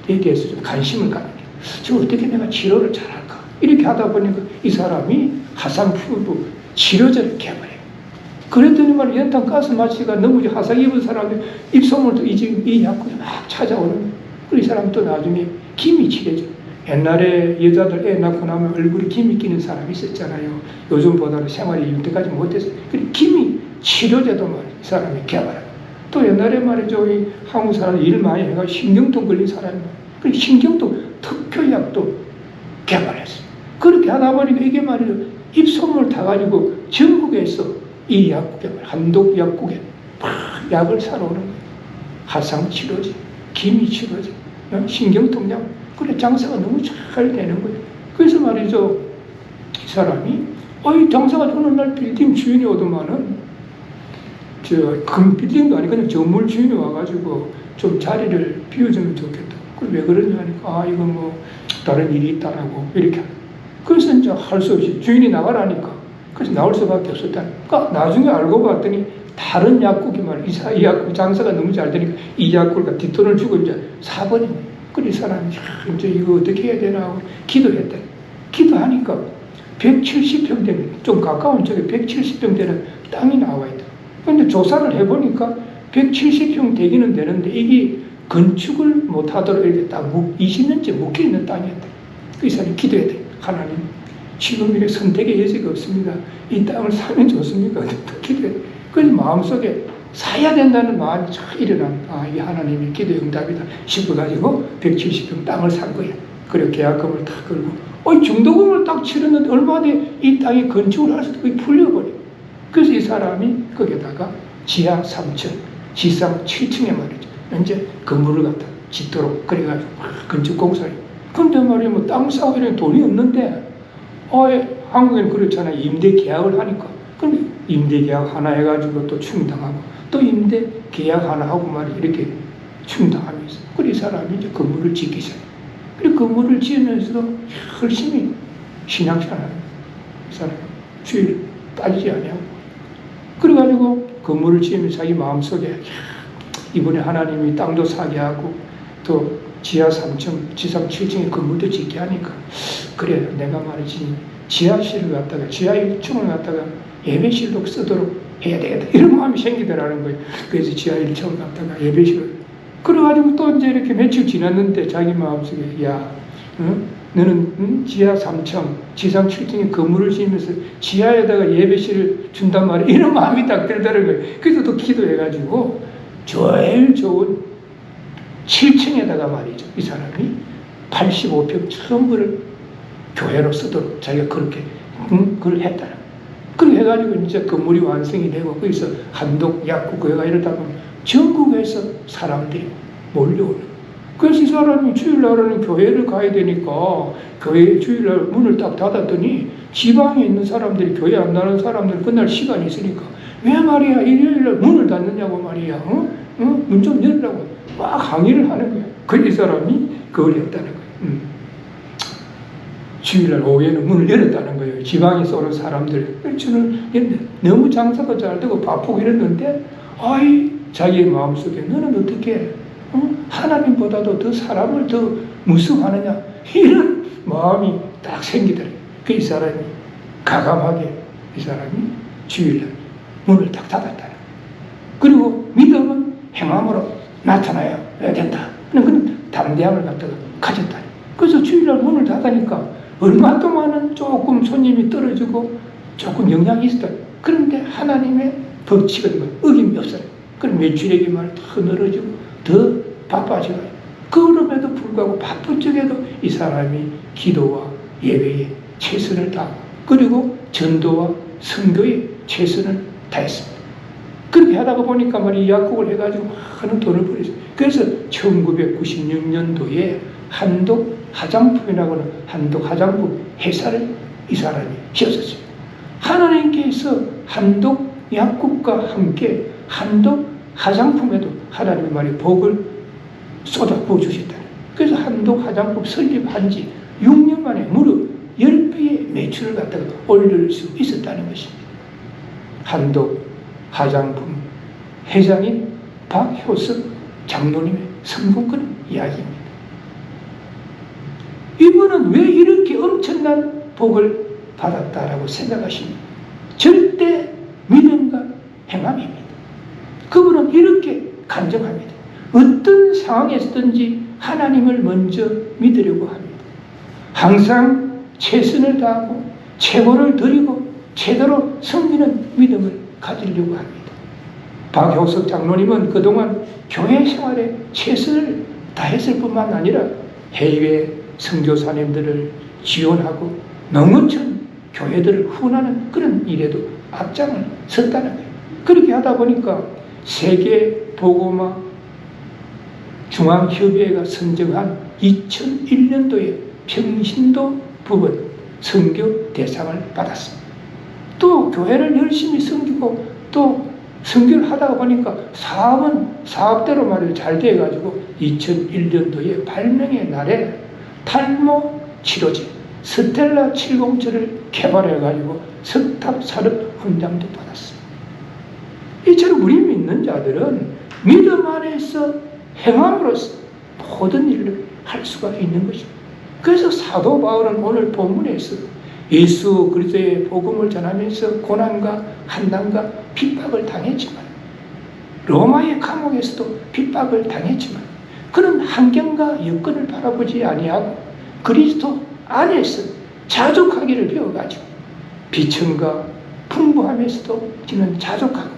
얘기해서 좀 관심을 갖는 게 저 어떻게 내가 치료를 잘할까 이렇게 하다 보니까 이 사람이 화상 피부 치료제를 개발해요. 그랬더니 말이야 연탄 가스 마취가 너무 화상 입은 사람이 입소문도 이 약국에 막 찾아오는 거예요. 그리고 이 사람 또 나중에 김이 칠해져. 옛날에 여자들 애 낳고 나면 얼굴에 김이 끼는 사람이 있었잖아요. 요즘보다는 생활이 이때까지 못해서. 그리고 김이 치료제도 말이야 이 사람이 개발해요. 또 옛날에 말이죠 이 한국 사람 일 많이 해가지고 신경통 걸린 사람이 그리고 신경통 특효약도 개발했어요. 그렇게 하다 보니까 이게 말이죠 입소문을 타가지고 전국에서 이 약국에 한독 약국에 막 약을 사러 오는 거예요. 화상 치료제, 기미 치료제, 신경통약. 그래 장사가 너무 잘 되는 거예요. 그래서 말이죠 이 사람이 이 장사가 어느 날 빌딩 주인이 오더만은 큰 빌딩도 아니고 그냥 건물 주인이 와가지고 좀 자리를 비워주면 좋겠다. 그래 왜 그러냐 하니까 이거 뭐 다른 일이 있다라고 이렇게. 그래서 이제 할 수 없이 주인이 나가라니까. 그래서 나올 수밖에 없었다. 그러니까 나중에 알고 봤더니 다른 약국이 말이야. 이 약국 장사가 너무 잘 되니까 이 약국을 뒷돈을 주고 이제 사버린 거예요. 그래 이 사람이 이제 이거 어떻게 해야 되나 하고 기도했다. 기도하니까 170평 되는 좀 가까운 쪽에 170평 되는 땅이 나와 있다. 그런데 조사를 해보니까 170평 되기는 되는데 이게 건축을 못하도록 이렇게 딱 20년째 묶여있는 땅이었다. 그 사람이 기도했다. 하나님 지금 이렇게 선택의 여지가 없습니다. 이 땅을 사면 좋습니까? 기도했다. 그래서 마음속에 사야 된다는 마음이 쫙 일어난 이게 하나님의 기도의 응답이다 싶어가지고 170평 땅을 산 거야. 그리고 계약금을 딱 걸고 중도금을 딱 치렀는데 얼마 뒤에 이 땅에 건축을 할 수도 거의 풀려버려. 그래서 이 사람이 거기다가 지하 3층, 지상 7층에 말이죠. 이제 건물을 갖다 짓도록 그래가지고 건축 공사를. 근데 말이야 뭐 땅 사고 이런 돈이 없는데 한국에는 그렇잖아. 임대 계약을 하니까. 근데 임대 계약 하나 해가지고 또 충당하고 또 임대 계약 하나 하고 말이야 이렇게 충당하면서. 그리고 이 사람이 이제 건물을 짓기 시작해. 그리고 건물을 지으면서도 열심히 신앙생활을 하는 거야. 이 사람이 주의를 따지지 아니하고. 그래가지고 건물을 지으면서 자기 마음속에 이번에 하나님이 땅도 사게 하고 또 지하 3층, 지상 7층에 건물도 짓게 하니까 그래 내가 말이지 지하실을 갖다가 지하 1층을 갖다가 예배실로 쓰도록 해야 되겠다 이런 마음이 생기더라는 거예요. 그래서 지하 1층을 갖다가 예배실을 그래가지고 또 이제 이렇게 며칠 지났는데 자기 마음속에 너는 지하 3층, 지상 7층에 건물을 지으면서 지하에다가 예배실을 준단 말이야. 이런 마음이 딱 들더라는 거예요. 그래서 또 기도해가지고 제일 좋은 7층에다가 말이죠. 이 사람이 85평 전부를 교회로 쓰도록 자기가 그렇게 그걸 했다는 거예요. 그렇게 해가지고 이제 건물이 완성이 되고 거기서 한독, 약국, 거기가 이러다 보면 전국에서 사람들이 몰려오는 거예요. 그래서 이 사람이 주일날에는 교회를 가야 되니까 교회 주일날 문을 딱 닫았더니 지방에 있는 사람들이 교회 안 나는 사람들 그날 시간이 있으니까 왜 말이야 일요일날 문을 닫느냐고 말이야 문 좀 열라고 막 항의를 하는 거야. 그 이 사람이 그걸 했다는 거예요. 주일날 오후에는 문을 열었다는 거예요. 지방에서 오는 사람들. 저는 너무 장사가 잘 되고 바쁘고 이랬는데 자기의 마음속에 너는 어떻게 하나님보다도 더 사람을 더 무서워하느냐 이런 마음이 딱 생기더래요. 그 이 사람이 가감하게 이 사람이 주일날 문을 딱 닫았다. 그리고 믿음은 행함으로 나타나야 된다. 그런 담대함을 갖다가 가졌다. 그래서 주일날 문을 닫으니까 얼마 동안은 조금 손님이 떨어지고 조금 영향이 있었다. 그런데 하나님의 법칙은 어김이 없어요. 그럼 매출액이 더 늘어지고 더 바빠지고 그럼에도 불구하고 바쁜 쪽에도 이 사람이 기도와 예배에 최선을 다하고 그리고 전도와 선교에 최선을 다했습니다. 그렇게 하다가 보니까 이 약국을 해가지고 많은 돈을 벌였어요. 그래서 1996년도에 한독 화장품이라고 하는 한독 화장품 회사를 이 사람이 지었었어요. 하나님께서 한독 약국과 함께 한독 화장품에도 하나님의 말이 복을 쏟아부어 주셨다. 그래서 한독 화장품 설립한 지 6년 만에 무려 10배의 매출을 갖다가 올릴 수 있었다는 것입니다. 한독 화장품 회장인 박효석 장로님의 성공권 이야기입니다. 이분은 왜 이렇게 엄청난 복을 받았다라고 생각하십니까? 절대 믿음과 행함입니다. 그분은 이렇게 간증합니다. 어떤 상황에서든지 하나님을 먼저 믿으려고 합니다. 항상 최선을 다하고 최고를 드리고 제대로 섬기는 믿음을 가지려고 합니다. 박효석 장로님은 그동안 교회 생활에 최선을 다했을 뿐만 아니라 해외 선교사님들을 지원하고 농어촌 교회들을 후원하는 그런 일에도 앞장을 섰다는 거예요. 그렇게 하다 보니까 세계 복음화 중앙협의회가 선정한 2001년도에 평신도 부분 선교 대상을 받았습니다. 또 교회를 열심히 섬기고 또 선교를 하다가 보니까 사업은 사업대로 말이 잘 돼가지고 2001년도에 발명의 날에 탈모 치료제 스텔라 707을 개발해가지고 석탑 산업 훈장도 받았습니다. 이처럼 우리 믿는 자들은 믿음 안에서 행함으로써 모든 일을 할 수가 있는 것입니다. 그래서 사도 바울은 오늘 본문에서 예수 그리스도의 복음을 전하면서 고난과 한난과 핍박을 당했지만 로마의 감옥에서도 핍박을 당했지만 그는 환경과 여건을 바라보지 아니하고 그리스도 안에서 자족하기를 배워가지고 비천과 풍부함에서도 그는 자족하고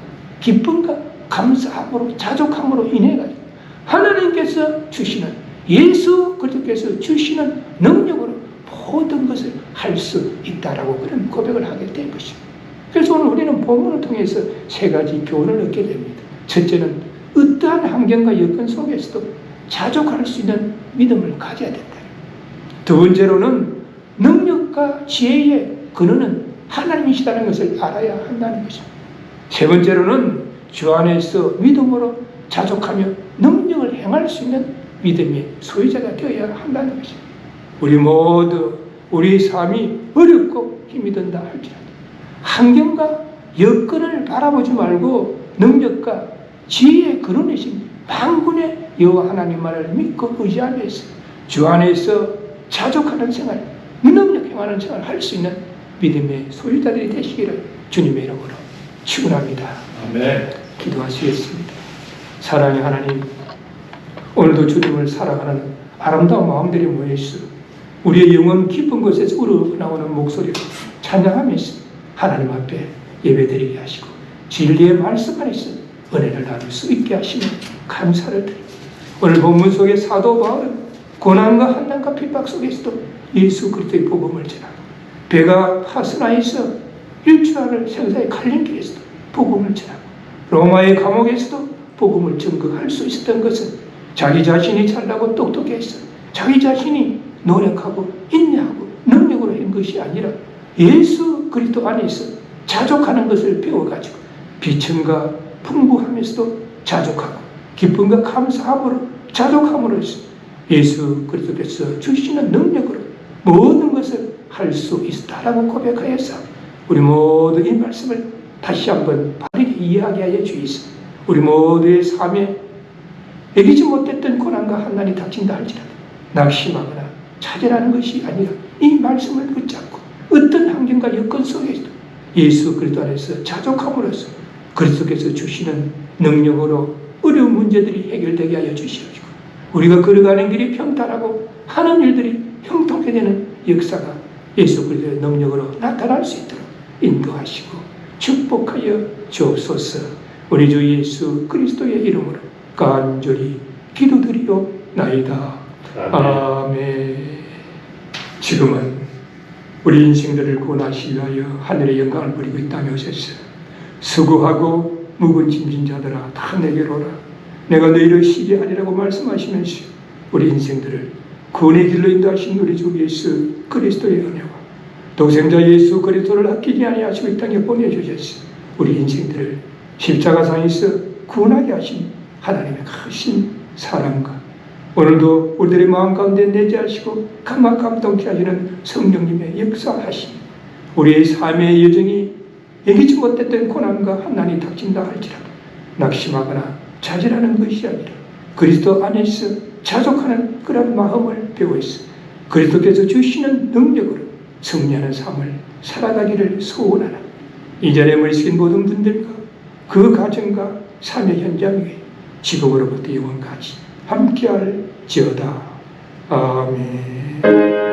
기쁨과 감사함으로 자족함으로 인해가지고 하나님께서 주시는 예수 그리스도께서 주시는 능력으로 모든 것을 할 수 있다라고 그런 고백을 하게 된 것입니다. 그래서 오늘 우리는 본문을 통해서 세 가지 교훈을 얻게 됩니다. 첫째는 어떠한 환경과 여건 속에서도 자족할 수 있는 믿음을 가져야 된다. 두 번째로는 능력과 지혜의 근원은 하나님이시다는 것을 알아야 한다는 것입니다. 세 번째로는 주 안에서 믿음으로 자족하며 능력을 행할 수 있는 믿음의 소유자가 되어야 한다는 것입니다. 우리 모두 우리 삶이 어렵고 힘이 든다 할지라도 환경과 여건을 바라보지 말고 능력과 지혜의 근원이신 만군의 여호와 하나님만을 믿고 의지하면서 주 안에서 자족하는 생활, 능력 행하는 생활을 할 수 있는 믿음의 소유자들이 되시기를 주님의 이름으로 축원합니다. 아멘. 기도하시겠습니다. 사랑의 하나님, 오늘도 주님을 사랑하는 아름다운 마음들이 모여있어 우리의 영혼 깊은 곳에서 우러나오는 목소리로 찬양하면서 하나님 앞에 예배드리게 하시고 진리의 말씀 안에서 은혜를 나눌 수 있게 하시며 감사를 드립니다. 오늘 본문 속에 사도 바울은 고난과 한난과 핍박 속에서도 예수 그리스도의 복음을 전하고 배가 파스나에서 일주일을 생사의 갈림길에서도 복음을 전하고 로마의 감옥에서도 복음을 전거할 수 있었던 것은 자기 자신이 잘나고 똑똑해서 자기 자신이 노력하고 인내하고 능력으로 한 것이 아니라 예수 그리스도 안에서 자족하는 것을 배워가지고 비천과 풍부함에서도 자족하고 기쁨과 감사함으로 자족함으로써 예수 그리스도께서 주시는 능력으로 모든 것을 할 수 있다라고 고백하여서 우리 모두 이 말씀을 다시 한번 바르게 이해하게 하여 주시옵소서. 우리 모두의 삶에 이기지 못했던 고난과 한난이 닥친다 할지라도 낙심하거나 차별하는 것이 아니라 이 말씀을 붙잡고 어떤 환경과 여건 속에서도 예수 그리스도 안에서 자족함으로써 그리스도께서 주시는 능력으로 어려운 문제들이 해결되게 하여 주시옵시고 우리가 걸어가는 길이 평탄하고 하는 일들이 형통하게 되는 역사가 예수 그리스도의 능력으로 나타날 수 있도록 인도하시고 축복하여 주옵소서. 우리 주 예수 그리스도의 이름으로 간절히 기도드리옵나이다. 아멘. 지금은 우리 인생들을 구원하시기 위하여 하늘의 영광을 부리고 이 땅에 오셨어요. 수고하고 묵은 짐진 자들아 다 내게로 오라. 내가 너희를 쉬게 하리라고 말씀하시면서 우리 인생들을 구원의 길로 인도하신 우리 주 예수 그리스도의 은혜와 독생자 예수 그리스도를 아끼지 아니하시고 이 땅에 보내주셨어요. 우리 인생들을 십자가상에서 구원하게 하신 하나님의 크신 사랑과 오늘도 우리들의 마음 가운데 내재하시고 감동케 하시는 성령님의 역사하심, 우리의 삶의 여정이 예기치 못했던 고난과 환난이 닥친다 할지라도 낙심하거나 좌절하는 것이 아니라 그리스도 안에서 자족하는 그런 마음을 배워서 그리스도께서 주시는 능력으로 승리하는 삶을 살아가기를 소원하라. 이 자리에 모이신 모든 분들과 그 가정과 삶의 현장 위에 지금으로부터 영원까지 함께할지어다. 아멘.